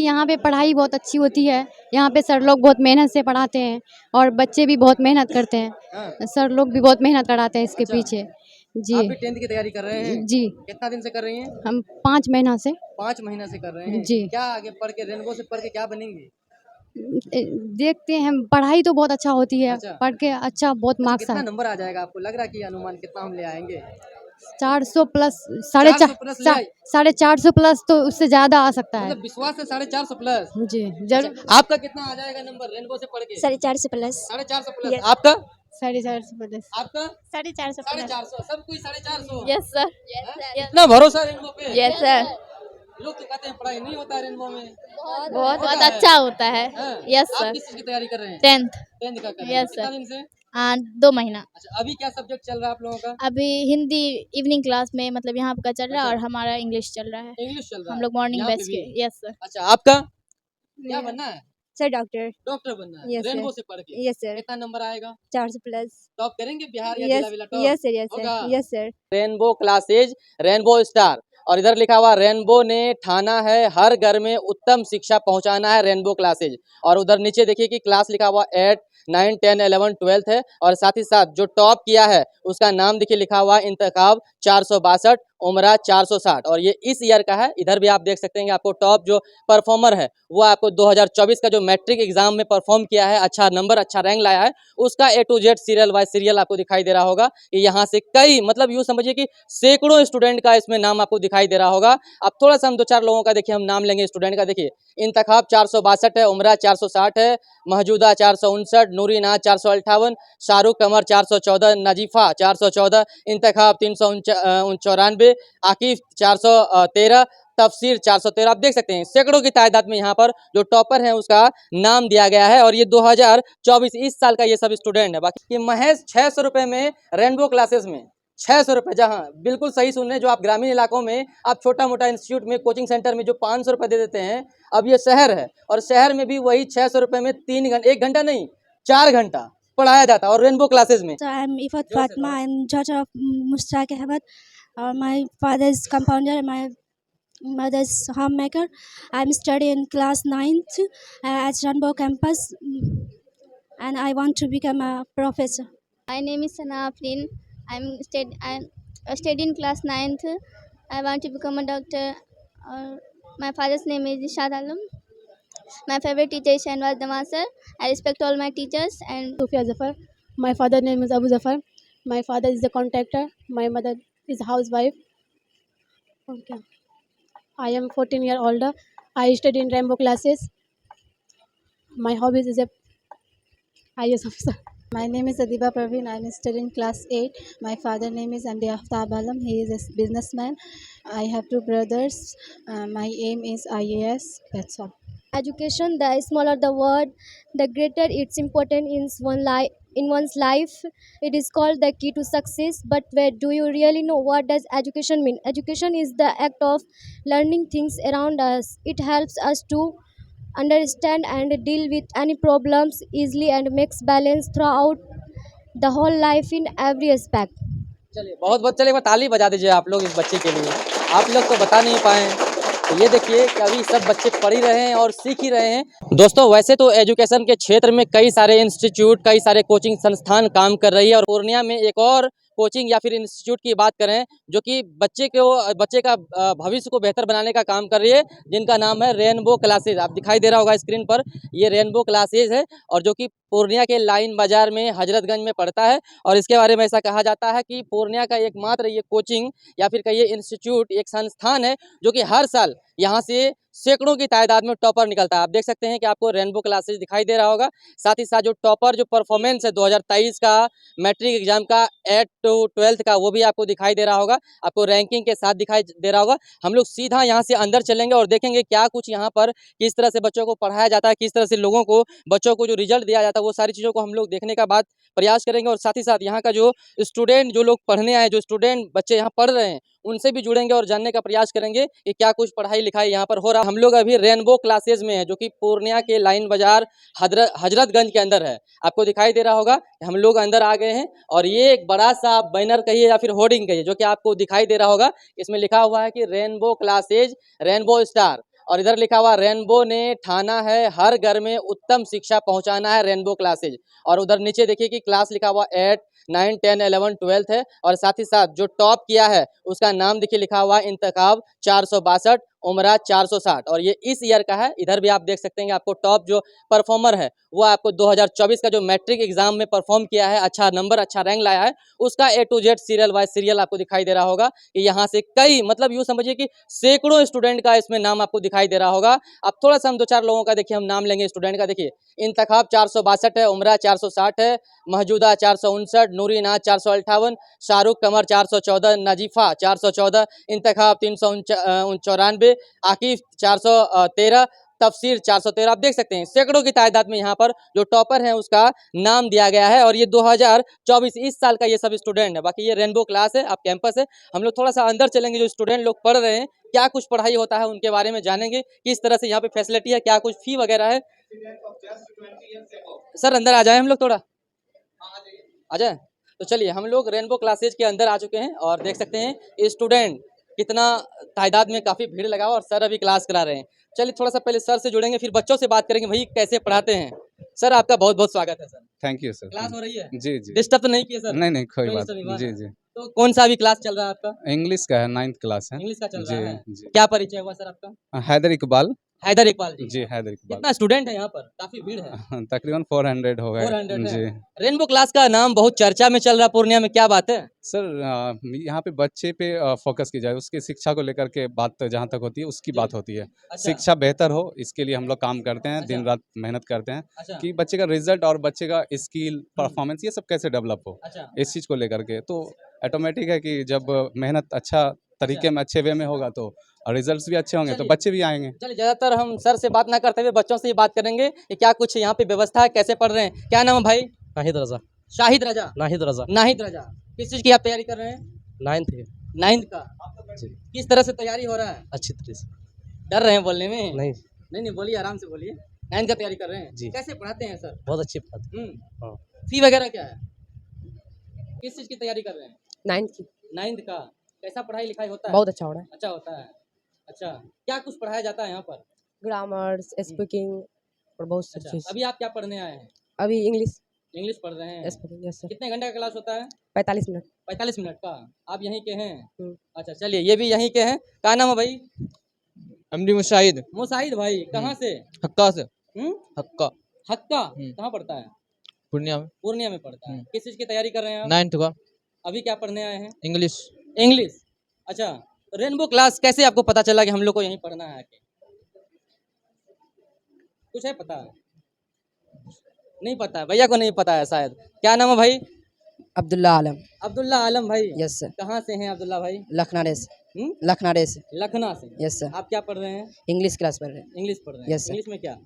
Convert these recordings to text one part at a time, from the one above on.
यहाँ पे पढ़ाई बहुत अच्छी होती है। यहाँ पे सर लोग बहुत मेहनत से पढ़ाते हैं और बच्चे भी बहुत मेहनत करते हैं। हाँ। सर लोग भी बहुत मेहनत कराते हैं इसके अच्छा। पीछे। जी आप भी 10th की तैयारी कर रहे हैं? जी, कितना दिन से कर रही हैं? हम 5 महीना से 5 महीना से कर रहे हैं। जी क्या आगे पढ़ के रेनबो से पढ़ के क्या बनेंगे? देखते हैं। पढ़ाई तो बहुत अच्छा होती है, अच्छा। पढ़ के अच्छा बहुत अच्छा, मार्क्स कितना आए। नंबर आ जाएगा आपको लग रहा है कि अनुमान कितना हम ले आएंगे? 400 प्लस, साढ़े 400 प्लस ले चार आए? 450 प्लस तो उससे ज्यादा आ सकता है। मतलब विश्वास है 450 प्लस? जी अच्छा, जरूर। आपका कितना आ जाएगा नंबर रेनबो से पढ़ के? 450 प्लस। 450 प्लस। Yes. आपका? 450 प्लस। आपका? 450 प्लस। 450। सब कोई 450। Yes sir. इतना भरोसा रेनबो पे? Yes sir. लोग तो कहते हैं पढ़ाई नहीं होता है रेनबो में। बहुत होता है। अच्छा होता है। हाँ। यस आप सर। किस चीज की तैयारी कर रहे हैं? 10th। 10th का कर रहे हैं। यस कितना सर। दिन से? 2 महीना। अच्छा, अभी क्या सब्जेक्ट चल रहा है आप लोगों का? अभी हिंदी इवनिंग क्लास में मतलब यहाँ का चल रहा है अच्छा। और हमारा इंग्लिश चल रहा है। इंग्लिश चल रहा हम है लोग मॉर्निंग यहाँ पे बैच भी? के। Yes sir. अच्छा, आपका क्या बनना है? Sir doctor. डॉक्टर बनना है यस सर। रेनबो से पढ़ के? Yes sir. कितना नंबर आएगा? 400 प्लस। टॉप करेंगे बिहार या यस जिला विला टॉप? Yes sir. यस होगा? Sir. Yes sir. Rainbow classes, rainbow star और इधर लिखा हुआ रेनबो ने ठाना है हर घर में उत्तम शिक्षा पहुंचाना है रेनबो क्लासेज। और उधर नीचे देखिए कि क्लास लिखा हुआ 8, 9, 10, 11, 12 है। और साथ ही साथ जो टॉप किया है उसका नाम देखिए लिखा हुआ इंतखाब 462, उमरा 460 और ये इस ईयर का है। इधर भी आप देख सकते हैं कि आपको टॉप जो परफॉर्मर है वो आपको 2024 का जो मैट्रिक एग्जाम में परफॉर्म किया है, अच्छा नंबर अच्छा रैंक लाया है, उसका A to Z serial wise serial आपको दिखाई दे रहा होगा कि यहाँ से कई मतलब यूँ समझिए कि सैकड़ों स्टूडेंट का इसमें नाम आपको दिखाई दे रहा होगा। अब थोड़ा सा हम 2-4 लोगों का देखिए हम नाम लेंगे स्टूडेंट का। देखिए इंतखाब 462 है, उमरा 460 है, महजूदा 459, नूरी नाज 458, शाहरुख कमर 414, नजीफा 414, इंतखाब 394, आकिफ 413, तफसीर 413। आप देख सकते हैं सैकड़ों की तादाद में यहाँ पर जो टॉपर है उसका नाम दिया गया है और ये 2024 इस साल का ये सब स्टूडेंट है। बाकी ये महज 600 रुपये में रेनबो क्लासेस में 600 रुपये, जहाँ बिल्कुल सही सुन रहे हैं, जो आप ग्रामीण इलाकों में आप छोटा मोटा इंस्टीट्यूट में कोचिंग सेंटर में जो 500 रुपये दे देते हैं, अब ये शहर है और शहर में भी वही 600 रुपये में 3 घंटे, 1 घंटा नहीं 4 घंटा पढ़ाया जाता है और रेनबो क्लासेस में। So I'm Ifat Fatma. I'm daughter of Mushtaq Ahmed. My father is compounder and my mother is homemaker. I'm studying class 9th at Ranbo campus and I want to become a professor. My name is Sana Afrin. I'm studying class 9th. I want to become a doctor. My father's name is Ishad Alam. My favorite teacher is Shanwaz Damasar. I respect all my teachers and Sofia Zafar. My father name is Abu Zafar. My father is a contractor. My mother is a housewife. Okay. I am 14 year older. I study in Rainbow classes. My hobbies is a IAS officer. My name is Adiba Parveen. I am studying class 8. My father name is Andi Aftab Alam. He is a businessman. I have 2 brothers. My aim is IAS. That's all. education. The smaller the word, the greater its importance in one's life. It is called the key to success. But do you really know what does education mean? Education is the act of learning things around us. It helps us to understand and deal with any problems easily and makes balance throughout the whole life in every aspect. चलिए बहुत बहुत, चलिए एक बार ताली बजा दीजिए आप लोग इस बच्चे के लिए। आप लोग तो बता नहीं पाए, तो ये देखिए कि अभी सब बच्चे पढ़ ही रहे हैं और सीख ही रहे हैं। दोस्तों वैसे तो एजुकेशन के क्षेत्र में कई सारे इंस्टीट्यूट, कई सारे कोचिंग संस्थान काम कर रही है और पूर्णिया में एक और कोचिंग या फिर इंस्टीट्यूट की बात करें जो कि बच्चे का भविष्य को बेहतर बनाने का काम कर रही है, जिनका नाम है रेनबो क्लासेज। आप दिखाई दे रहा होगा स्क्रीन पर, ये रेनबो क्लासेज है और जो कि पूर्णिया के लाइन बाजार में हजरतगंज में पड़ता है। और इसके बारे में ऐसा कहा जाता है कि पूर्णिया का एकमात्र ये कोचिंग या फिर कहिए इंस्टीट्यूट, एक संस्थान है जो कि हर साल यहाँ से सैकड़ों की तादाद में टॉपर निकलता है। आप देख सकते हैं कि आपको रेनबो क्लासेज दिखाई दे रहा होगा। साथ ही साथ जो टॉपर जो परफॉर्मेंस है 2023 का मैट्रिक एग्जाम का 8 to 12 का, वो भी आपको दिखाई दे रहा होगा, आपको रैंकिंग के साथ दिखाई दे रहा होगा। हम लोग सीधा यहाँ से अंदर चलेंगे और देखेंगे क्या कुछ यहाँ पर किस तरह से बच्चों को पढ़ाया जाता है, किस तरह से बच्चों को जो रिजल्ट दिया जाता है, वो सारी चीज़ों को हम लोग देखने का बाद प्रयास करेंगे। और साथ ही साथ यहाँ का जो स्टूडेंट, जो लोग पढ़ने आए, जो स्टूडेंट बच्चे यहाँ पढ़ रहे हैं, उनसे भी जुड़ेंगे और जानने का प्रयास करेंगे कि क्या कुछ पढ़ाई लिखाई यहाँ पर हो रहा है। हम लोग अभी रेनबो क्लासेज में है जो कि पूर्णिया के लाइन बाजार हजरतगंज के अंदर है। आपको दिखाई दे रहा होगा हम लोग अंदर आ गए हैं और ये एक बड़ा सा बैनर कहिए या फिर होर्डिंग कहिए जो कि आपको दिखाई दे रहा होगा। इसमें लिखा हुआ है कि रेनबो क्लासेज, रेनबो स्टार। और इधर लिखा हुआ रेनबो ने ठाना है हर घर में उत्तम शिक्षा पहुंचाना है रेनबो क्लासेज। और उधर नीचे देखिए कि क्लास लिखा हुआ 8, 9, 10, 11, 12 है। और साथ ही साथ जो टॉप किया है उसका नाम देखिए लिखा हुआ इंतखाब 462, उमरा 460 और ये इस ईयर का है। इधर भी आप देख सकते हैं कि आपको टॉप जो परफॉर्मर है वो आपको 2024 का जो मैट्रिक एग्जाम में परफॉर्म किया है, अच्छा नंबर, अच्छा रैंक लाया है, उसका A to Z serial wise serial आपको दिखाई दे रहा होगा कि यहाँ से कई मतलब यूँ समझिए कि सैकड़ों स्टूडेंट का इसमें नाम आपको दिखाई दे रहा होगा। अब थोड़ा सा हम 2-4 लोगों का देखिए हम नाम लेंगे स्टूडेंट का। देखिए इंतखाब 462 है, उमरा 460 है, महजूदा 459, नूरी नाज 458, शाहरुख कमर 414, नजीफा 414, इंतखाब 394, आकिफ 413, तफसीर 413। आप देख सकते हैं सैकड़ों की तादाद में यहाँ पर जो टॉपर हैं उसका नाम दिया गया है। और ये 2024 इस साल का ये सब स्टूडेंट है। बाकी ये रेनबो क्लास है, आप कैंपस है। हम लोग थोड़ा सा अंदर चलेंगे, जो स्टूडेंट लोग पढ़ रहे हैं क्या कुछ पढ़ाई होता है उनके बारे में जानेंगे, किस तरह से यहाँ पे फैसिलिटी है, क्या कुछ फी वगैरह है। सर अंदर आ जाए हम लोग, थोड़ा आ जाए। तो चलिए हम लोग रेनबो क्लासेज के अंदर आ चुके हैं और देख सकते हैं स्टूडेंट कितना तादाद में काफ़ी भीड़ लगा हुआ और सर अभी क्लास करा रहे हैं। चलिए थोड़ा सा पहले सर से जुड़ेंगे, फिर बच्चों से बात करेंगे भाई कैसे पढ़ाते हैं। सर आपका बहुत बहुत स्वागत है sir. Thank you sir. Class हो रही है? जी जी। डिस्टर्ब तो नहीं किया सर? नहीं नहीं कोई कोई बात डिस्टर्ब नहीं नहीं। हुआ जी ना? जी। तो कौन सा अभी क्लास चल रहा है आपका? इंग्लिश का है, 9th क्लास है। इंग्लिश का चल जी रहा है। जी। क्या परिचय हुआ सर आपका? हैदर इकबाल। हैदर इकबाल जी। जी हैदर इकबाल। कितना स्टूडेंट है यहाँ पर? काफी भीड़ है। तकरीबन 400 हो गए। 400 है। जी रेनबो क्लास का नाम बहुत चर्चा में चल रहा है पूर्णिया में, क्या बात है? सर, यहाँ पे बच्चे पे फोकस की जाए, उसकी शिक्षा को लेकर के बात जहाँ तक होती है उसकी बात होती है। अच्छा। शिक्षा बेहतर हो इसके लिए हम लोग काम करते हैं, अच्छा। दिन रात मेहनत करते हैं अच्छा। कि बच्चे का रिजल्ट और बच्चे का स्किल परफॉर्मेंस ये सब कैसे डेवलप हो, अच्छा। इस चीज़ को लेकर के। तो ऑटोमेटिक है कि जब मेहनत अच्छा तरीके में अच्छे वे में होगा तो रिजल्ट्स भी अच्छे होंगे तो चलिए। बच्चे भी आएंगे। चलिए ज़्यादातर हम सर से बात ना करते हुए बच्चों से ही बात करेंगे कि क्या कुछ यहाँ पे व्यवस्था है, कैसे पढ़ रहे हैं। क्या नाम है भाई? नाहिद रजा। शाहिद रजा। नाहिद रजा। नाहिद रजा। किस चीज़ की आप तैयारी कर रहे हैं? 9th है। 9th का। जी। किस तरह से तैयारी हो रहा है? अच्छी तरह से। डर रहे हैं बोलने में? नहीं, नहीं बोलिए, आराम से बोलिए। 9th का तैयारी कर रहे हैं? जी। कैसे पढ़ाते हैं सर? बहुत अच्छी बात है। हाँ। फी वगैरह क्या है? किस चीज़ की तैयारी कर रहे हैं? 9th की 9th का। कैसा पढ़ाई लिखाई होता है? बहुत अच्छा हो रहा है। अच्छा होता है। अच्छा, क्या कुछ पढ़ाया जाता है यहाँ पर? ग्रामर्स, स्पीकिंग और बहुत सी अच्छा, चीज़। अभी आप क्या पढ़ने आए हैं? अभी इंग्लिश इंग्लिश पढ़ रहे हैं? स्पीकिंग। Yes sir. कितने घंटे का क्लास होता है? 45 मिनट। 45 मिनट का। आप यहीं के हैं? हम्म। अच्छा चलिए, ये भी यहीं के हैं। क्या नाम है भाई? एमडी मुशाहिद। मुसाहिद भाई, कहाँ से? हक्का से। हक्का। हक्का कहाँ पड़ता है? पूर्णिया में। पूर्णिया में पड़ता है। किस चीज़ की तैयारी कर रहे हैं आप? 9th का अभी क्या पढ़ने आए हैं? इंग्लिश। इंग्लिश। अच्छा, रेनबो क्लास कैसे आपको पता चला कि हम लोग को यहीं पढ़ना है आके? कुछ है पता? नहीं पता है, भैया को नहीं पता है शायद। क्या नाम है भाई? अब्दुल्ला आलम। अब्दुल्ला आलम भाई। Yes sir. कहाँ से हैं अब्दुल्ला भाई? लखनऊ से। हम्म? लखनऊ से। लखनऊ से। Yes sir. आप क्या पढ़ रहे हैं? इंग्लिश क्लास पढ़ रहे हैं। इंग्लिश पढ़ रहे हैं। Yes, sir. इंग्लिश में क्या?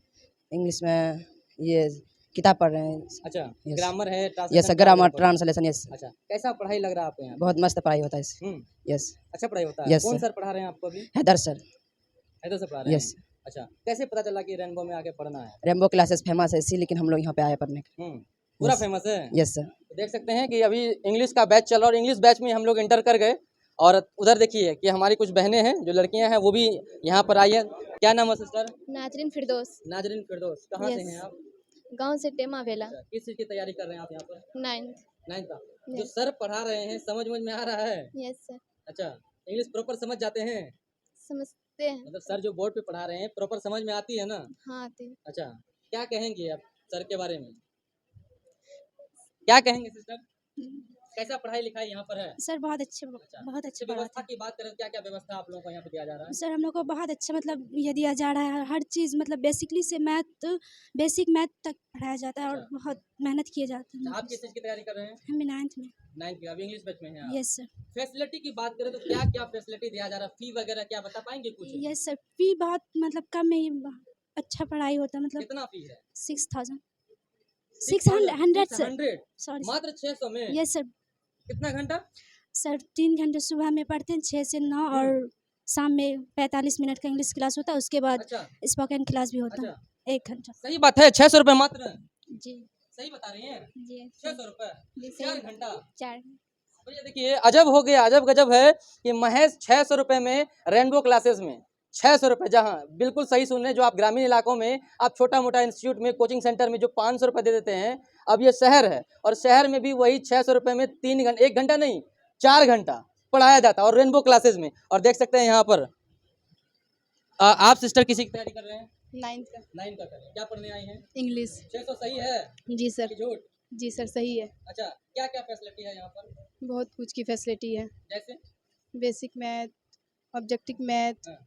इंग्लिश में ये किताब पढ़ रहे हैं। अच्छा, Yes. ग्रामर है, यस सर। ट्रांसलेशन ग्रामर, वगैरह पढ़ रहे हैं। ट्रांसलेशन। यस। अच्छा, कैसा पढ़ाई लग रहा है आपको यहाँ? बहुत मस्त पढ़ाई होता है इससे। यस। अच्छा पढ़ाई होता है। Yes, कौन sir. सर पढ़ा रहे हैं आपको अभी? हैदर सर। हैदर से पढ़ा रहे हैं? Yes. अच्छा, कैसे पता चला कि रेनबो में आके पढ़ना है? रेनबो क्लासेस फेमस है इसी, लेकिन हम लोग यहाँ पे आए पढ़ने के। पूरा Yes. फेमस है? Yes sir. तो देख सकते हैं कि अभी इंग्लिश का बैच चल रहा है और इंग्लिश बैच में हम लोग इंटर कर गए। और उधर देखिए कि हमारी कुछ बहनें हैं जो लड़कियां हैं वो भी यहाँ पर आई है। क्या नाम है सिस्टर? नाजरीन फिरदौस। नाजरीन फिरदौस। कहाँ से Yes. हैं आप? गांव से टेमा वेला। अच्छा, किस चीज़ की तैयारी कर रहे हैं आप यहाँ पर? 9th। 9th का। जो Yes. सर पढ़ा रहे हैं समझ में आ रहा है? Yes sir. अच्छा, इंग्लिश प्रॉपर समझ जाते हैं? समझते हैं। मतलब सर जो बोर्ड पे पढ़ा रहे हैं प्रॉपर समझ में आती है ना? हाँ आते हैं। अच्छा, क्या कहेंगे आप सर के बारे में? क्या कहेंगे सिस्टर? कैसा पढ़ाई लिखाई यहाँ पर है? सर बहुत अच्छे अच्छा, बहुत अच्छे व्यवस्था पढ़ाते हैं की बात करें तो क्या क्या व्यवस्था आप लोगों को यहाँ पे दिया जा रहा है? सर। हम लोग को बहुत अच्छा मतलब ये दिया जा रहा है, हर चीज़ मतलब बेसिकली से मैथ, बेसिक मैथ तक पढ़ाया जाता है और अच्छा। बहुत मेहनत किए जाते अच्छा, हैं। आप किस चीज़ की तैयारी कर रहे हैं? हमें 9th में। 9th की, अभी इंग्लिश बैच में हैं आप। Yes sir. फैसिलिटी की बात करें तो क्या क्या फैसिलिटी दिया जा रहा है? फी वगैरह क्या बता पाएंगे कुछ? Yes sir. फी बहुत मतलब कम है, अच्छा पढ़ाई होता है मतलब। कितना फी है? 6000 600 सर। 600 सॉरी मात्र 600 में? Yes sir. कितना घंटा? सर 3 घंटे सुबह में पढ़ते हैं 6 से 9 और शाम में 45 मिनट का इंग्लिश क्लास होता है, उसके बाद अच्छा स्पोकन क्लास भी होता अच्छा, है 1 घंटा। सही बात है। 600 रुपये मात्र? जी सही बता रही हैं? जी 600 रुपये जी 4 घंटा? 4। भैया देखिए अजब हो गया, अजब गजब है कि महज 600 रुपये में रेनबो क्लासेस में 600 रुपये। जहाँ बिल्कुल सही सुन रहे हैं, जो आप ग्रामीण इलाकों में आप छोटा मोटा इंस्टीट्यूट में कोचिंग सेंटर में जो 500 रुपये दे देते हैं, अब ये शहर है और शहर में भी वही 600 रुपये में 3 घंटे, 1 घंटा नहीं 4 घंटा पढ़ाया जाता है, और रेनबो क्लासेस में। और देख सकते हैं यहाँ पर आप सिस्टर किसी की तैयारी कर रहे हैं? 9th का 9 का कर रहे हैं। क्या पढ़ने आई हैं? इंग्लिश। 600 सही है जी सर। कि झूठ? जी सर सही है। अच्छा, क्या क्या फैसिलिटी है यहाँ पर? बहुत कुछ की फैसिलिटी है, जैसे बेसिक मैथ, ऑब्जेक्टिव मैथ, हाँ।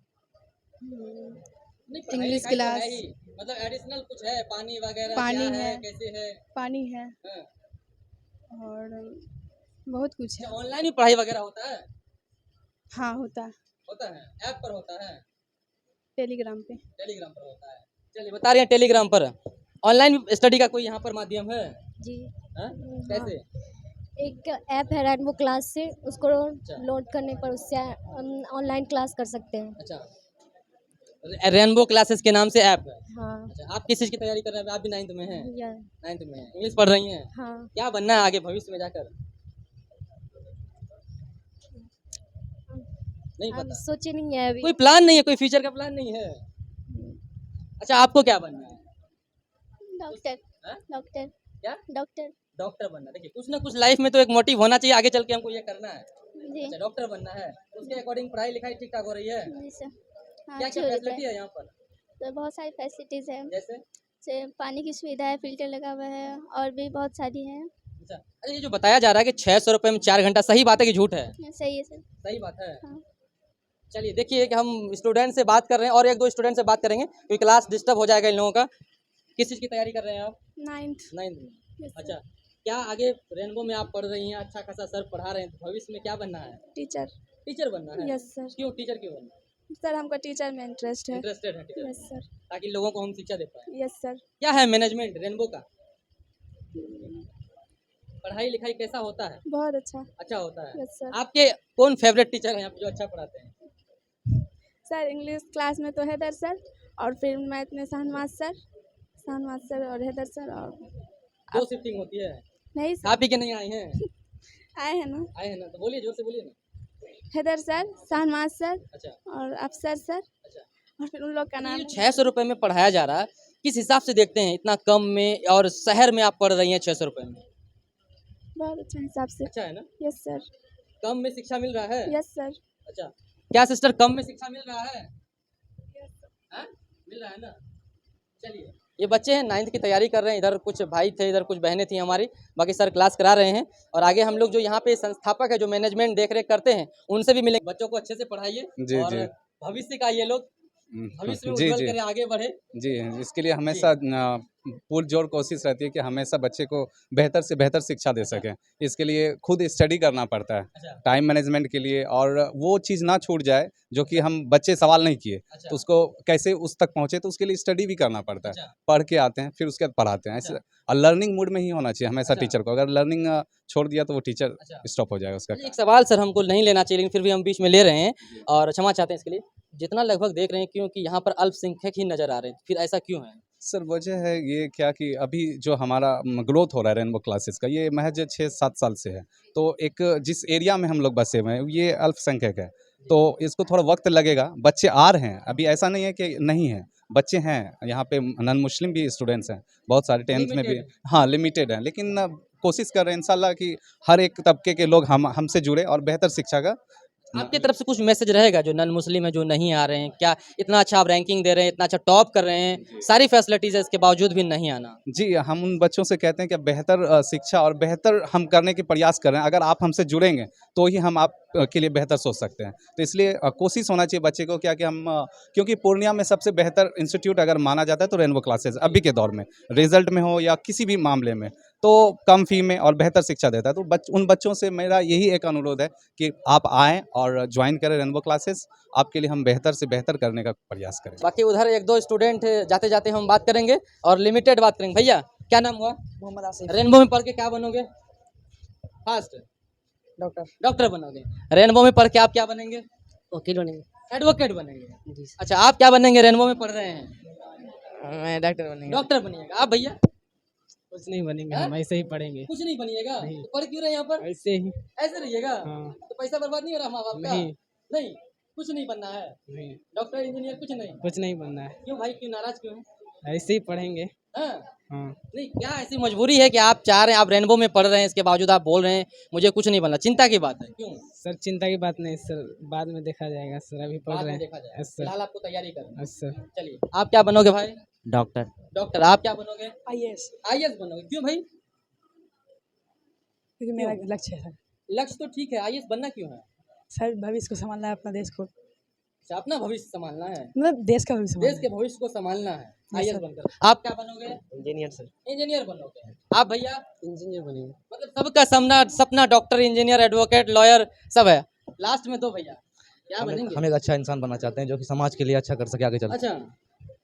नहीं, पढ़ाई इंग्लिश लिखाई तो है क्लास। ही, मतलब एडिशनल कुछ है? पानी वगैरह पानी क्या है। कैसे है? पानी है हाँ। और बहुत कुछ है। अच्छा, ऑनलाइन भी पढ़ाई वगैरह होता है? हाँ होता है, होता है, ऐप पर होता है, टेलीग्राम पे। टेलीग्राम पर होता है। चलिए, बता रहे हैं टेलीग्राम पर ऑनलाइन स्टडी का कोई यहाँ पर माध्यम है? जी हाँ? कैसे? एक ऐप है रेनबो क्लास से, उसको लोड करने पर उससे ऑनलाइन क्लास कर सकते हैं। अच्छा, रेनबो क्लासेस के नाम से ऐप है। हाँ अच्छा, आप किस चीज़ की तैयारी कर रहे हैं? आप भी 9th में हैं? या 9th में हैं, इंग्लिश पढ़ रही हैं। हाँ क्या बनना है आगे भविष्य में जाकर? नहीं हम पता, सोचे नहीं है अभी। कोई प्लान नहीं है, कोई फ्यूचर का प्लान नहीं है? अच्छा, आपको क्या बनना है? डॉक्टर। हाँ? डॉक्टर। क्या? डॉक्टर। डॉक्टर बनना है। देखिए, कुछ ना कुछ लाइफ में तो एक मोटिव होना चाहिए, आगे चल के हमको ये करना है। जी अच्छा, डॉक्टर बनना है, उसके अकॉर्डिंग पढ़ाई लिखाई ठीक ठाक हो रही है? जी सर। हाँ क्या अच्छी क्या हो रही फैसिलिटी है। है यहाँ पर? तो बहुत सारी फैसिलिटीज़ हैं, जैसे? जैसे पानी की सुविधा है, फिल्टर लगा हुआ है, और भी बहुत सारी हैं। अच्छा, अरे ये जो बताया जा रहा है कि 600 रुपये में 4 घंटा, सही बात है कि झूठ है? सही है सर। सही बात है। हाँ। चलिए, देखिए कि हम स्टूडेंट से बात कर रहे हैं और एक दो स्टूडेंट से बात करेंगे, क्योंकि क्लास डिस्टर्ब हो जाएगा इन लोगों का। किस चीज़ की तैयारी कर रहे हैं आप? 9th। 9th में। अच्छा, क्या आगे रेनबो में आप पढ़ रही हैं, अच्छा खासा सर पढ़ा रहे हैं, तो भविष्य में क्या बनना है? टीचर। टीचर बनना है? Yes sir. क्यों टीचर क्यों बनना है? सर हमको टीचर में इंटरेस्ट है। इंटरेस्टेड है टीचर, यस सर। ताकि लोगों को हम शिक्षा दे पाए। Yes sir. क्या है मैनेजमेंट रेनबो का? पढ़ाई लिखाई कैसा होता है? बहुत अच्छा। अच्छा होता है। Yes sir. आपके कौन फेवरेट टीचर हैं यहाँ पे जो अच्छा पढ़ाते हैं? सर इंग्लिश क्लास में तो हैदर सर, और फिर मैथ में शाहनवाज सर और हैदर सर। और दो शिफ्टिंग होती है? नहीं खा सर, पी के नहीं आए हैं? आए हैं ना, आए हैं ना, तो बोलिए, जोर से बोलिए ना। हैदर सर, शाहनवाज सर अच्छा और अफसर सर, अच्छा। और फिर उन लोग का नाम ये 600 रुपये में पढ़ाया जा रहा है, किस हिसाब से देखते हैं इतना कम में, और शहर में आप पढ़ रही हैं 600 रुपये में? बहुत अच्छा हिसाब से। अच्छा है ना? Yes sir. कम में शिक्षा मिल रहा है? Yes sir. अच्छा, क्या सिस्टर कम में शिक्षा मिल रहा है? हाँ? मिल रहा है ना? चलिए, ये बच्चे हैं 9th की तैयारी कर रहे हैं, इधर कुछ भाई थे, इधर कुछ बहनें थी हमारी, बाकी सर क्लास करा रहे हैं। और आगे हम लोग जो यहाँ पे संस्थापक है, जो मैनेजमेंट देख रेख करते हैं, उनसे भी मिलेंगे। बच्चों को अच्छे से पढ़ाइए जी, और जी। भविष्य का ये लोग भविष्य में जी, उज्जवल जी। करें, आगे बढ़े। जी, इसके लिए हमेशा पुरजोर कोशिश रहती है कि हमेशा बच्चे को बेहतर से बेहतर शिक्षा दे सकें। इसके लिए खुद स्टडी करना पड़ता है, अच्छा टाइम मैनेजमेंट के लिए, और वो चीज़ ना छूट जाए जो कि हम बच्चे सवाल नहीं किए, अच्छा तो उसको कैसे उस तक पहुँचे, तो उसके लिए स्टडी भी करना पड़ता है। अच्छा पढ़ के आते हैं, फिर उसके बाद पढ़ाते हैं। ऐसे अच्छा। और लर्निंग मूड में ही होना चाहिए हमेशा अच्छा। टीचर को। अगर लर्निंग छोड़ दिया तो वो टीचर अच्छा। स्टॉप हो जाएगा उसका। एक सवाल सर हमको नहीं लेना चाहिए, लेकिन फिर भी हम बीच में ले रहे हैं और क्षमा चाहते हैं इसके लिए। जितना लगभग देख रहे हैं, क्योंकि यहाँ पर अल्पसंख्यक ही नजर आ रहे हैं, फिर ऐसा क्यों है? सर वजह है ये क्या कि अभी जो हमारा ग्रोथ हो रहा है रेनबो क्लासेस का, ये महज 6-7 साल से है। तो एक जिस एरिया में हम लोग बसे हुए हैं ये अल्पसंख्यक है, तो इसको थोड़ा वक्त लगेगा। बच्चे आ रहे हैं, अभी ऐसा नहीं है कि नहीं है, बच्चे हैं यहाँ पे। नॉन मुस्लिम भी स्टूडेंट्स हैं बहुत सारे, 10th में भी। Limited हाँ, लिमिटेड है, लेकिन कोशिश कर रहे हैं इंशाल्लाह कि हर एक तबके के लोग हमसे जुड़े और बेहतर शिक्षा का। आपकी तरफ से कुछ मैसेज रहेगा जो नॉन मुस्लिम है, जो नहीं आ रहे हैं? क्या इतना अच्छा आप रैंकिंग दे रहे हैं, इतना अच्छा टॉप कर रहे हैं, सारी फैसिलिटीज है, इसके बावजूद भी नहीं आना? जी, हम उन बच्चों से कहते हैं कि बेहतर शिक्षा और बेहतर हम करने के प्रयास कर रहे हैं। अगर आप हमसे जुड़ेंगे तो ही हम आप के लिए बेहतर सोच सकते हैं। तो इसलिए कोशिश होना चाहिए बच्चे को, क्या कि हम क्योंकि पूर्णिया में सबसे बेहतर इंस्टीट्यूट अगर माना जाता है तो रेनबो क्लासेस अभी के दौर में, रिजल्ट में हो या किसी भी मामले में, तो कम फी में और बेहतर शिक्षा देता है। तो उन बच्चों से मेरा यही एक अनुरोध है कि आप आएँ और ज्वाइन करें रेनबो क्लासेस। आपके लिए हम बेहतर से बेहतर करने का प्रयास करें। बाकी उधर एक दो स्टूडेंट जाते जाते हम बात करेंगे और लिमिटेड बात करेंगे। भैया क्या नाम हुआ? मोहम्मद आसिफ। रेनबो में पढ़ के क्या बनोगे? Fast doctor. डॉक्टर बनोगे। रेनबो में पढ़ के आप क्या बनेंगे? वकील बनेंगे। एडवोकेट बनेंगे। जी अच्छा, आप क्या बनेंगे? रेनबो में पढ़ रहे हैं, मैं डॉक्टर बनेंगे। डॉक्टर बनिएगा। आप भैया? कुछ नहीं बनेंगे, हाँ? हम ऐसे ही पढ़ेंगे। कुछ नहीं बनिएगा, नहीं। तो पढ़ क्यों रहे हैं यहाँ पर? ऐसे ही। ऐसे रहिएगा। हाँ। तो पैसा बर्बाद नहीं हो रहा माँ बाप का? नहीं। नहीं, कुछ नहीं बनना है, नहीं, डॉक्टर इंजीनियर कुछ नहीं। कुछ नहीं बनना है, क्यों भाई, क्यों नाराज क्यों है? ऐसे ही पढ़ेंगे। हाँ? हाँ, नहीं, क्या ऐसी मजबूरी है कि आप चाह रहे हैं, आप रेनबो में पढ़ रहे हैं, इसके बावजूद आप बोल रहे हैं मुझे कुछ नहीं बनना, चिंता की बात है, क्यों? सर चिंता की बात नहीं सर, बाद में देखा जाएगा सर, अभी पढ़ बाद रहे में हैं। देखा जाएगा, यस सर, फिलहाल आपको तैयारी करनी है। Yes sir. चलिए, आप क्या बनोगे भाई? डॉक्टर। डॉक्टर। आप क्या बनोगे? आईएएस, आईएएस बनोगे, क्यों भाई? क्योंकि मेरा लक्ष्य है सर। लक्ष्य तो ठीक है, आईएएस बनना क्यों है? सर भविष्य को संभालना है, अपना देश को, अच्छा, अपना भविष्य संभालना है, मतलब देश का भविष्य देश संभालना के है। भविष्य को संभालना है, Yes, आईएएस sir. बनकर। आप क्या बनोगे? Engineer sir. इंजीनियर बनोगे। आप भैया? इंजीनियर बनेंगे। मतलब सबका सपना सपना डॉक्टर, इंजीनियर, एडवोकेट, लॉयर सब है, लास्ट में दो भैया क्या बनेंगे? हम एक अच्छा इंसान बनना चाहते हैं जो कि समाज के लिए अच्छा कर सके आगे चल। अच्छा,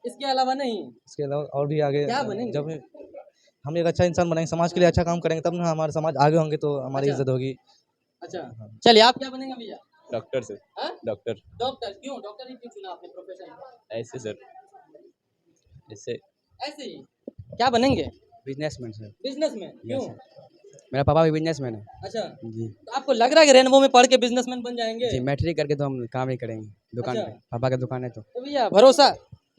इसके अलावा नहीं? इसके अलावा और भी आगे क्या बनेंगे? जब हम एक अच्छा इंसान बनेंगे, समाज के लिए अच्छा काम करेंगे, तब ना हमारा समाज आगे होंगे तो हमारी अच्छा। इज्जत होगी। अच्छा, चलिए, आप क्या बनेंगे भैया? Doctor sir. हाँ? डॉक्टर। डॉक्टर। क्यों डॉक्टर ही क्यों चुना आपने प्रोफेशन? ऐसे सर, ऐसे ऐसे ही। क्या बनेंगे? Businessman sir. बिजनेसमैन। क्यों? मेरा पापा भी बिजनेसमैन है अच्छा, जी। तो आपको लग रहा है कि रेनबो में पढ़ के बिजनेसमैन बन जाएंगे? मैट्रिक करके तो हम काम ही करेंगे दुकान अच्छा। पे, पापा की दुकान है तो। तो भैया भरोसा,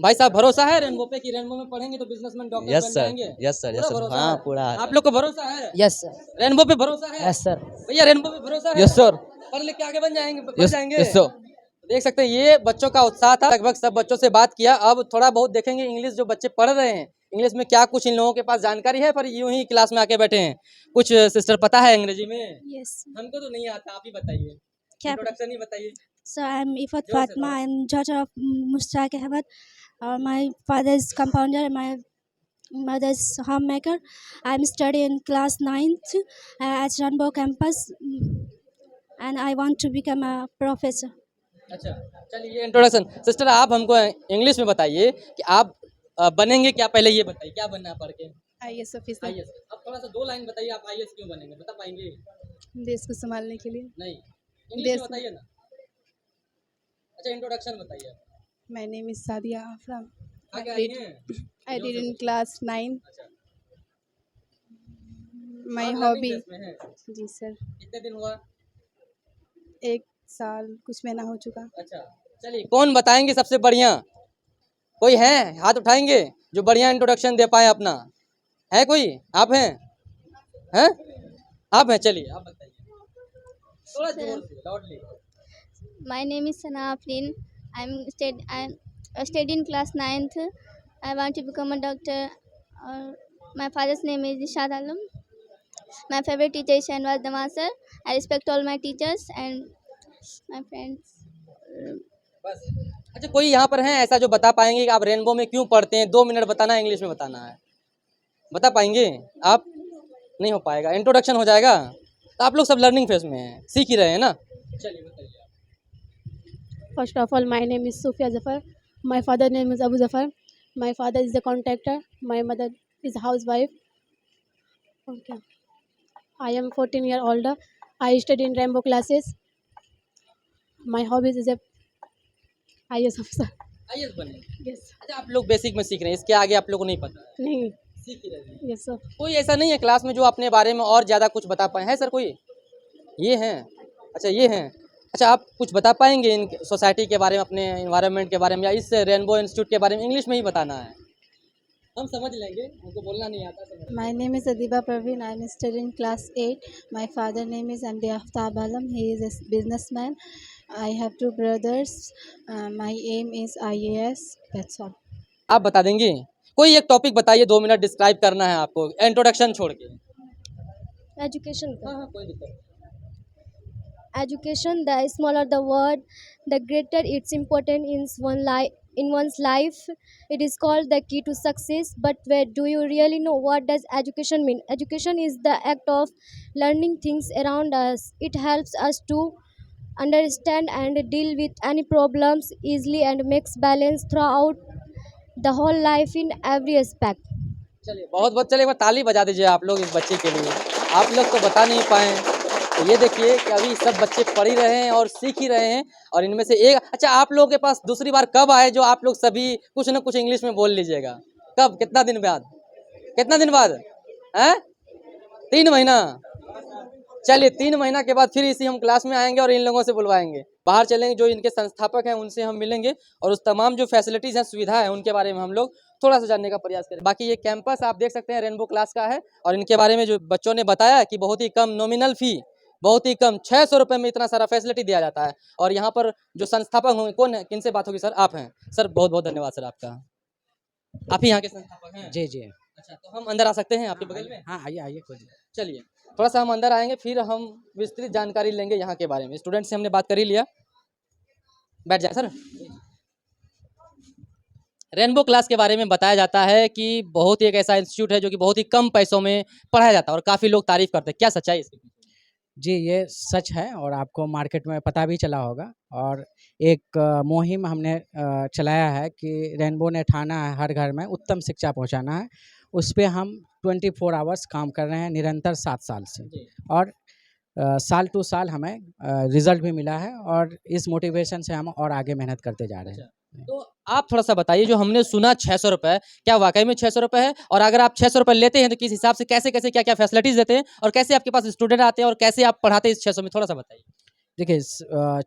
भाई साहब भरोसा है रेनबो पे कि रेनबो में पढ़ेंगे तो बिजनेसमैन डॉक्टर बन जाएंगे? यस सर, पूरा भरोसा हाँ है? पूरा। आप लोग को भरोसा है? यस सर, रेनबो पे भरोसा है? यस सर, भैया रेनबो पे भरोसा है? यस सर, पढ़ लिख के आगे बन जाएंगे, बन यस जाएंगे। Yes sir. देख सकते हैं, ये बच्चों का उत्साह था। लगभग सब बच्चों से बात किया। अब थोड़ा बहुत देखेंगे इंग्लिश जो बच्चे पढ़ रहे हैं, इंग्लिश में क्या कुछ इन लोगों के पास जानकारी है, पर यूं ही क्लास में आके बैठे हैं। कुछ सिस्टर पता है अंग्रेजी में? Yes. हमको तो नहीं आता, आप ही बताइए, क्या? इंट्रोडक्शन ही बताइए। So I'm Ifat जोर से Fatma. बोलो। I'm daughter of Mushtaq Ahmed. My father is compounder and my mother is homemaker. I'm studying class 9th at Ranbo campus, and I want to become a professor. अच्छा, चलिए introduction. Sister, आप हमको English में बताइए कि आप बनेंगे क्या, पहले ये बताइए क्या बनना है पढ़ के? IAS officer, IAS. अब थोड़ा सा दो लाइन बताइए, आप आईएएस क्यों बनेंगे, बता पाएंगे? देश को संभालने के लिए। नहीं, इंग्लिश में देश- बताइए ना। अच्छा, इंट्रोडक्शन बताइए। My name is Sadia Afram. आगे आइए। I did in class 9. अच्छा, My आप learning hobby, phase में हैं? जी सर, कितने दिन हुआ? 1 साल कुछ महीना हो चुका। अच्छा, चलिए, कौन बताएंगे सबसे बढ़िया? कोई है, हाथ उठाएंगे जो बढ़िया इंट्रोडक्शन दे पाए अपना? है कोई? आप हैं? हैं? आप हैं, चलिए आप बताइए थोड़ा जोर से, loudly. My name is Sana Afrin. I'm studying class 9th. I want to become a doctor. My father's name is Ishad Alam. My favorite teacher is Shanwaz Damasar. I respect all my teachers and my friends. बस। अच्छा, कोई यहाँ पर है ऐसा जो बता पाएंगे कि आप रेनबो में क्यों पढ़ते हैं? 2 मिनट बताना है, इंग्लिश में बताना है, बता पाएंगे आप? नहीं हो पाएगा, इंट्रोडक्शन हो जाएगा। तो आप लोग सब लर्निंग फेज में हैं, सीख ही रहे हैं ना। चलिए बताइए। First of all, my name is Sufia Zafar. My father name is Abu Zafar. My father is a contractor. My mother is a housewife. Okay. I am 14-year older. I study in Rainbow classes. My hobbies is a IAS officer. IAS बने। Yes. अच्छा, आप लोग basic में सीख रहे हैं, इसके आगे आप लोग को नहीं पता है, नहीं, सीख ही रहे हैं। yes sir. कोई ऐसा नहीं है क्लास में जो अपने बारे में और ज़्यादा कुछ बता पाए? है सर कोई? ये हैं? अच्छा, ये हैं। अच्छा, आप कुछ बता पाएंगे इन सोसाइटी के बारे में, अपने इन्वायरमेंट के बारे में, या इस रेनबो इंस्टीट्यूट के बारे में? इंग्लिश में ही बताना है, हम समझ लेंगे, हमको बोलना नहीं आता। समझ। My name is Adiba Parveen. I am studying class 8. My father name is MD Aftab Alam. He is a businessman. I have 2 brothers. My aim is IAS. That's all. आप बता देंगे? कोई एक टॉपिक बताइए, 2 मिनट डिस्क्राइब करना है आपको, introduction छोड़ के। Education. हाँ हाँ, कोई दिक्कत नहीं। Education, the smaller the word, the greater its importance in one's life. It is called the key to success. But where do you really know what does education mean? Education is the act of learning things around us. It helps us to understand and deal with any problems easily and makes balance throughout the whole life in every aspect. चलिए, बहुत बहुत, चलिए एक बार ताली बजा दीजिए आप लोग इस बच्चे के लिए। आप लोग तो बता नहीं पाए, तो ये देखिए कि अभी सब बच्चे पढ़ ही रहे हैं और सीख ही रहे हैं, और इनमें से एक। अच्छा, आप लोगों के पास दूसरी बार कब आए जो आप लोग सभी कुछ ना कुछ इंग्लिश में बोल लीजिएगा? कब? कितना दिन बाद? कितना दिन बाद? हैं? 3 महीना? चलिए 3 महीना के बाद फिर इसी हम क्लास में आएंगे और इन लोगों से बुलवाएंगे, बाहर चलेंगे, जो इनके संस्थापक हैं उनसे हम मिलेंगे और उस तमाम जो फैसिलिटीज़ हैं, सुविधा है, उनके बारे में हम लोग थोड़ा सा जानने का प्रयास करें। बाकी ये कैंपस आप देख सकते हैं रेनबो क्लास का है और इनके बारे में जो बच्चों ने बताया कि बहुत ही कम नॉमिनल फ़ी, बहुत ही कम 600 रुपये में इतना सारा फैसिलिटी दिया जाता है। और यहाँ पर जो संस्थापक होंगे, कौन है, किनसे बात होगी सर? आप हैं सर, बहुत बहुत धन्यवाद सर आपका। आप ही यहाँ के संस्थापक हैं? जी जी। अच्छा, तो हम अंदर आ सकते हैं आपके बगल में? हाँ आइए आइए कोई चलिए थोड़ा सा हम अंदर आएंगे, फिर हम विस्तृत जानकारी लेंगे यहाँ के बारे में। स्टूडेंट से हमने बात कर ही लिया, बैठ जाए सर। रेनबो क्लास के बारे में बताया जाता है कि बहुत ही एक ऐसा इंस्टीट्यूट है जो कि बहुत ही कम पैसों में पढ़ाया जाता है और काफ़ी लोग तारीफ करते हैं। क्या सच्चाई इसकी? जी, ये सच है और आपको मार्केट में पता भी चला होगा। और एक मुहिम हमने चलाया है कि रेनबो ने ठाना है हर घर में उत्तम शिक्षा पहुंचाना है। उस पे हम 24 आवर्स काम कर रहे हैं निरंतर 7 साल से। और साल टू साल हमें रिजल्ट भी मिला है और इस मोटिवेशन से हम और आगे मेहनत करते जा रहे हैं। तो आप थोड़ा सा बताइए, जो हमने सुना 600 रुपये, क्या वाकई में 600 रुपये है? और अगर आप 600 रुपये लेते हैं तो किस हिसाब से, कैसे कैसे क्या क्या फैसिलिटीज़ देते हैं और कैसे आपके पास स्टूडेंट आते हैं और कैसे आप पढ़ाते हैं इस 600 में? थोड़ा सा बताइए। देखिए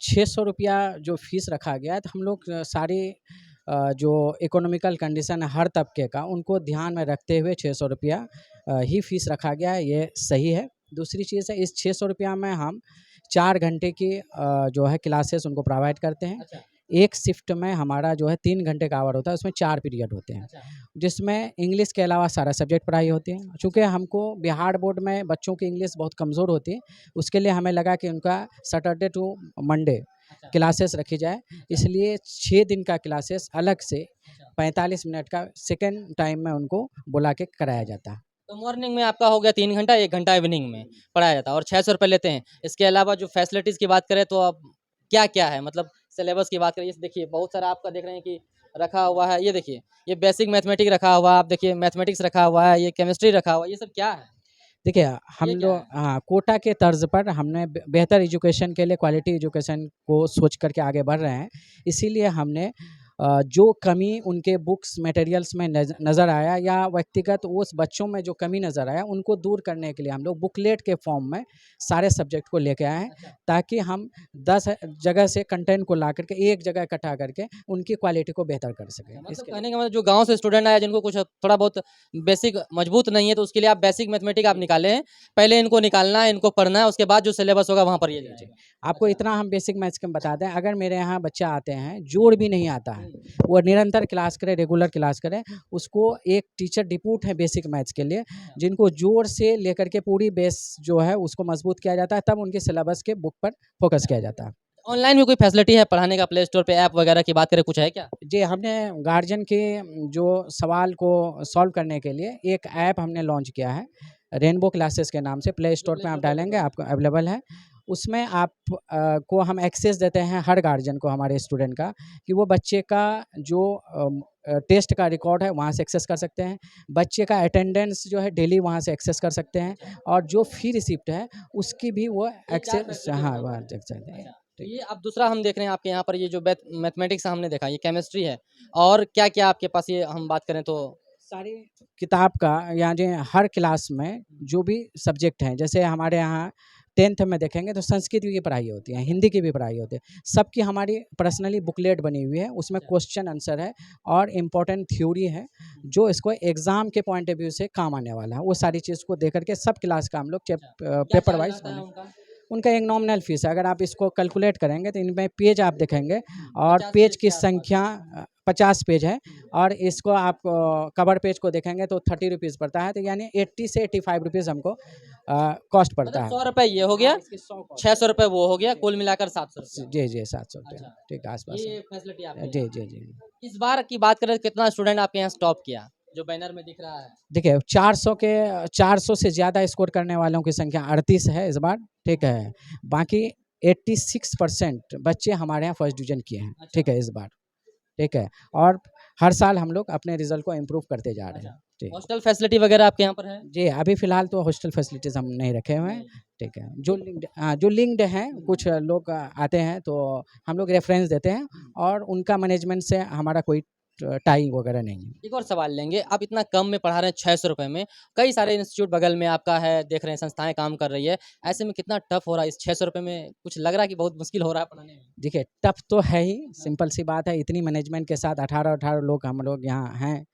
600 रुपया जो फीस रखा गया है, तो हम लोग सारी जो इकोनॉमिकल कंडीशन है हर तबके का, उनको ध्यान में रखते हुए 600 रुपया ही फीस रखा गया है, ये सही है। दूसरी चीज़ है, इस 600 रुपया में हम 4 घंटे की जो है क्लासेस उनको प्रोवाइड करते हैं। अच्छा। एक शिफ्ट में हमारा जो है 3 घंटे का आवर होता है, उसमें 4 पीरियड होते हैं, जिसमें इंग्लिश के अलावा सारा सब्जेक्ट पढ़ाई होती है। चूँकि हमको बिहार बोर्ड में बच्चों की इंग्लिश बहुत कमज़ोर होती है, उसके लिए हमें लगा कि उनका सैटरडे टू मंडे क्लासेस रखी जाए, इसलिए 6 दिन का क्लासेस अलग से 45 मिनट का सेकेंड टाइम में उनको बुला के कराया जाता है। तो मॉर्निंग में आपका हो गया 3 घंटा, 1 घंटा इवनिंग में पढ़ाया जाता है और 600 रुपये लेते हैं। इसके अलावा जो फैसिलिटीज़ की बात करें तो अब क्या क्या है, मतलब सिलेबस की बात करें, ये देखिए बहुत सारा आपका देख रहे हैं कि रखा हुआ है। ये देखिए, ये बेसिक मैथमेटिक्स रखा हुआ है, आप देखिए मैथमेटिक्स रखा हुआ है, ये केमिस्ट्री रखा हुआ है, ये सब क्या है? देखिए हम ये क्या लोग हाँ, कोटा के तर्ज पर हमने बेहतर एजुकेशन के लिए क्वालिटी एजुकेशन को सोच करके आगे बढ़ रहे हैं। इसीलिए हमने जो कमी उनके बुक्स मटेरियल्स में नज़र आया या व्यक्तिगत उस बच्चों में जो कमी नज़र आया, उनको दूर करने के लिए हम लोग बुकलेट के फॉर्म में सारे सब्जेक्ट को लेके आए हैं, ताकि हम 10 जगह से कंटेंट को ला करके एक जगह इकट्ठा करके उनकी क्वालिटी को बेहतर कर सकें। मतलब कहने का मतलब जो गांव से स्टूडेंट आया, जिनको कुछ थोड़ा बहुत बेसिक मजबूत नहीं है, तो उसके लिए आप बेसिक मैथमेटिक्स आप निकाले हैं। पहले इनको निकालना है, इनको पढ़ना है, उसके बाद जो सिलेबस होगा वहाँ पर ये लीजिए। आपको इतना हम बेसिक मैथ्स के बता दें, अगर मेरे यहाँ बच्चा आते हैं जोड़ भी नहीं आता है, वो निरंतर क्लास करे, रेगुलर क्लास करे, उसको एक टीचर डिप्यूट है बेसिक मैथ्स के लिए, जिनको जोड़ से लेकर के पूरी बेस जो है उसको मजबूत किया जाता है, तब उनके सिलेबस के बुक पर फोकस किया जाता है। ऑनलाइन में कोई फैसिलिटी है पढ़ाने का? प्ले स्टोर पे ऐप वगैरह की बात करें, कुछ है क्या? जी, हमने गार्जियन के जो सवाल को सॉल्व करने के लिए एक ऐप हमने लॉन्च किया है, रेनबो क्लासेस के नाम से। प्ले स्टोर पे आप डालेंगे, आपको अवेलेबल है। उसमें आप को हम एक्सेस देते हैं हर गार्जियन को, हमारे स्टूडेंट का, कि वो बच्चे का जो टेस्ट का रिकॉर्ड है वहाँ से एक्सेस कर सकते हैं, बच्चे का अटेंडेंस जो है डेली वहाँ से एक्सेस कर सकते हैं, और जो फी रिसिप्ट है उसकी भी वो एक्सेस, हाँ वहाँ देख सकते हैं। तो ये अब दूसरा हम देख रहे हैं आपके यहाँ पर, ये जो मैथमेटिक्स हमने देखा, ये केमिस्ट्री है, और क्या क्या आपके पास, ये हम बात करें तो सारी किताब का, यहाँ जो हर क्लास में जो भी सब्जेक्ट हैं, जैसे हमारे यहाँ 10th में देखेंगे तो संस्कृत की पढ़ाई होती है, हिंदी की भी पढ़ाई होती है, सबकी हमारी पर्सनली बुकलेट बनी हुई है, उसमें क्वेश्चन आंसर है और इम्पोर्टेंट थ्योरी है, जो इसको एग्ज़ाम के पॉइंट ऑफ व्यू से काम आने वाला है। वो सारी चीज़ को देख करके सब क्लास का हम लोग पेपर वाइज उनका एक नॉमिनल फीस है। अगर आप इसको कैलकुलेट करेंगे तो इनमें पेज आप देखेंगे, और पेज की संख्या 50 पेज है, और इसको आप कवर पेज को देखेंगे तो 30 रुपीज़ पड़ता है, तो यानी 80 से 85 रुपीज़ हमको कॉस्ट पड़ता है। 100 रुपये ये हो गया, 600 रुपये वो हो गया, कुल मिलाकर 700 रुपये। जी जी 700 रुपये, ठीक है, आसपास। ये फैसिलिटी आपके जी जी जी। इस बार की बात करें, कितना स्टूडेंट आपके यहाँ स्टॉप किया, जो बैनर में दिख रहा है? देखिए 400 से ज़्यादा स्कोर करने वालों की संख्या 38 है इस बार, ठीक है। बाकी 86% बच्चे हमारे यहाँ फर्स्ट डिवीजन किए हैं, ठीक है, इस बार, ठीक है। और हर साल हम लोग अपने रिजल्ट को इम्प्रूव करते जा रहे हैं। ठीक, हॉस्टल फैसिलिटी वगैरह आपके यहाँ पर है? जी अभी फ़िलहाल तो हॉस्टल फैसिलिटीज़ हम नहीं रखे हुए हैं, ठीक है। जो लिंक्ड हैं, कुछ लोग आते हैं तो हम लोग रेफरेंस देते हैं, और उनका मैनेजमेंट से हमारा कोई टाई वगैरह नहीं है। एक और सवाल लेंगे, आप इतना कम में पढ़ा रहे हैं 600 रुपए में, कई सारे इंस्टीट्यूट बगल में आपका है, देख रहे हैं संस्थाएं काम कर रही है, ऐसे में कितना टफ हो रहा है इस 600 रुपए में? कुछ लग रहा है कि बहुत मुश्किल हो रहा है पढ़ाने में? देखिए टफ तो है ही, सिंपल सी बात है, इतनी मैनेजमेंट के साथ 18 लोग हम लोग यहाँ हैं,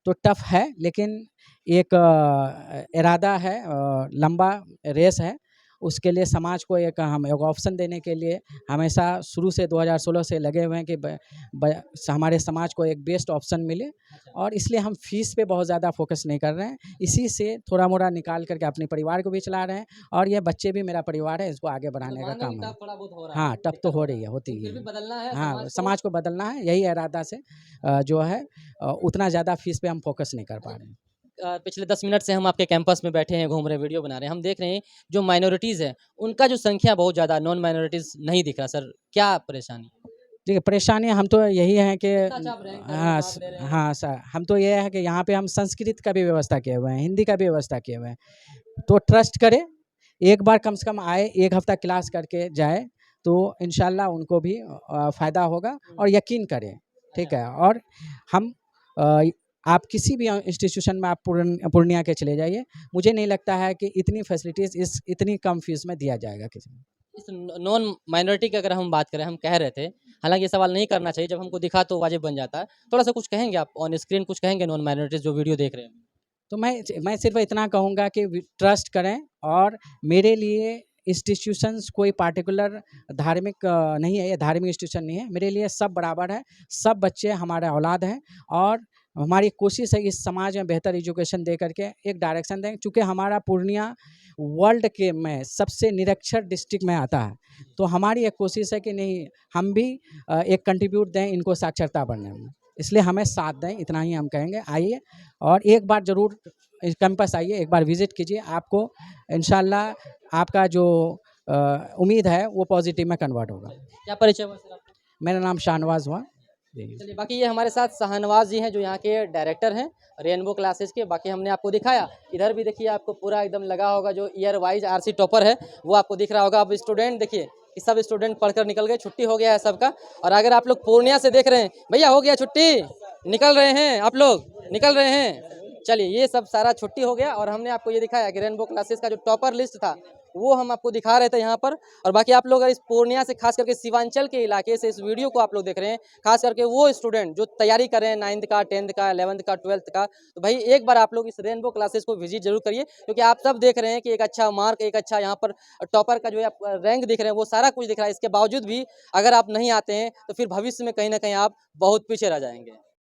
तो टफ है, लेकिन एक इरादा है, लंबा रेस है, उसके लिए समाज को हम एक ऑप्शन देने के लिए हमेशा शुरू से 2016 से लगे हुए हैं कि हमारे समाज को एक बेस्ट ऑप्शन मिले, और इसलिए हम फीस पे बहुत ज़्यादा फोकस नहीं कर रहे हैं, इसी से थोड़ा मोड़ा निकाल करके अपने परिवार को भी चला रहे हैं, और ये बच्चे भी मेरा परिवार है, इसको आगे बढ़ाने का काम है। थोड़ा बहुत हो रहा हाँ है, टफ तो हो रही है, होती फिर भी है। बदलना है हाँ समाज को बदलना है, यही इरादा से जो है उतना ज़्यादा फीस पे हम फोकस नहीं कर पा रहे हैं। पिछले 10 मिनट से हम आपके कैंपस में बैठे हैं, घूम रहे हैं, वीडियो बना रहे हैं, हम देख रहे हैं जो माइनॉरिटीज़ है उनका जो संख्या बहुत ज़्यादा, नॉन माइनॉरिटीज़ नहीं दिख रहा सर, क्या परेशानी? देखिए परेशानी हम तो यही है कि अच्छा आप रैंक कर रहे हैं, हाँ मार्क ले रहे हैं। हाँ सर, हम तो ये है कि यहाँ पे हम संस्कृत का भी व्यवस्था किए हुए हैं, हिंदी का भी व्यवस्था किए हुए हैं, तो ट्रस्ट करें, एक बार कम से कम आए, एक हफ्ता क्लास करके जाए, तो इंशाल्लाह उनको भी फ़ायदा होगा, और यकीन करें, ठीक है। और हम आप किसी भी इंस्टीट्यूशन में आप पूर्णिया के चले जाइए, मुझे नहीं लगता है कि इतनी फैसिलिटीज़ इतनी कम फीस में दिया जाएगा किसी में। इस नॉन माइनॉरिटी की अगर हम बात करें, हम कह रहे थे, हालांकि ये सवाल नहीं करना चाहिए, जब हमको दिखा तो वाजिब बन जाता है, थोड़ा सा कुछ कहेंगे आप ऑन स्क्रीन, कुछ कहेंगे नॉन माइनॉरिटीज़ जो वीडियो देख रहे हैं? तो मैं सिर्फ इतना कहूँगा कि ट्रस्ट करें, और मेरे लिए इंस्टीट्यूशंस कोई पार्टिकुलर धार्मिक नहीं है, ये धार्मिक इंस्टीट्यूशन नहीं है, मेरे लिए सब बराबर है, सब बच्चे हमारे औलाद हैं, और हमारी कोशिश है इस समाज में बेहतर एजुकेशन दे करके एक डायरेक्शन दें, चूँकि हमारा पूर्णिया वर्ल्ड के में सबसे निरक्षर डिस्ट्रिक्ट में आता है, तो हमारी एक कोशिश है कि नहीं, हम भी एक कंट्रीब्यूट दें इनको साक्षरता बढ़ने में, इसलिए हमें साथ दें, इतना ही हम कहेंगे। आइए और एक बार ज़रूर कैंपस आइए, एक बार विज़िट कीजिए, आपको इंशाल्लाह आपका जो उम्मीद है वो पॉजिटिव में कन्वर्ट होगा। क्या परिचय हुआ सर आपका? मेरा नाम शाहनवाज हुआ। चलिए, बाकी ये हमारे साथ शाहनवाज जी हैं जो यहाँ के डायरेक्टर हैं रेनबो क्लासेस के। बाकी हमने आपको दिखाया, इधर भी देखिए आपको पूरा एकदम लगा होगा, जो ईयर वाइज आरसी टॉपर है वो आपको दिख रहा होगा। अब स्टूडेंट देखिए कि सब स्टूडेंट पढ़कर निकल गए, छुट्टी हो गया है सबका। और अगर आप लोग पूर्णिया से देख रहे हैं, भैया हो गया छुट्टी, निकल रहे हैं आप लोग, निकल रहे हैं। चलिए, ये सब सारा छुट्टी हो गया, और हमने आपको ये दिखाया कि रेनबो क्लासेस का जो टॉपर लिस्ट था वो हम आपको दिखा रहे थे यहाँ पर। और बाकी आप लोग इस पूर्णिया से, खास करके सीमांचल के इलाके से इस वीडियो को आप लोग देख रहे हैं, खास करके वो स्टूडेंट जो तैयारी कर रहे हैं 9th का, 10th का, 11th का, 12th का, तो भाई एक बार आप लोग इस रेनबो क्लासेस को विजिट जरूर करिए, क्योंकि आप सब देख रहे हैं कि एक अच्छा मार्क, एक अच्छा यहाँ पर टॉपर का जो है रैंक दिख रहे हैं, वो सारा कुछ दिख रहा है। इसके बावजूद भी अगर आप नहीं आते हैं तो फिर भविष्य में कहीं ना कहीं आप बहुत पीछे रह जाएंगे।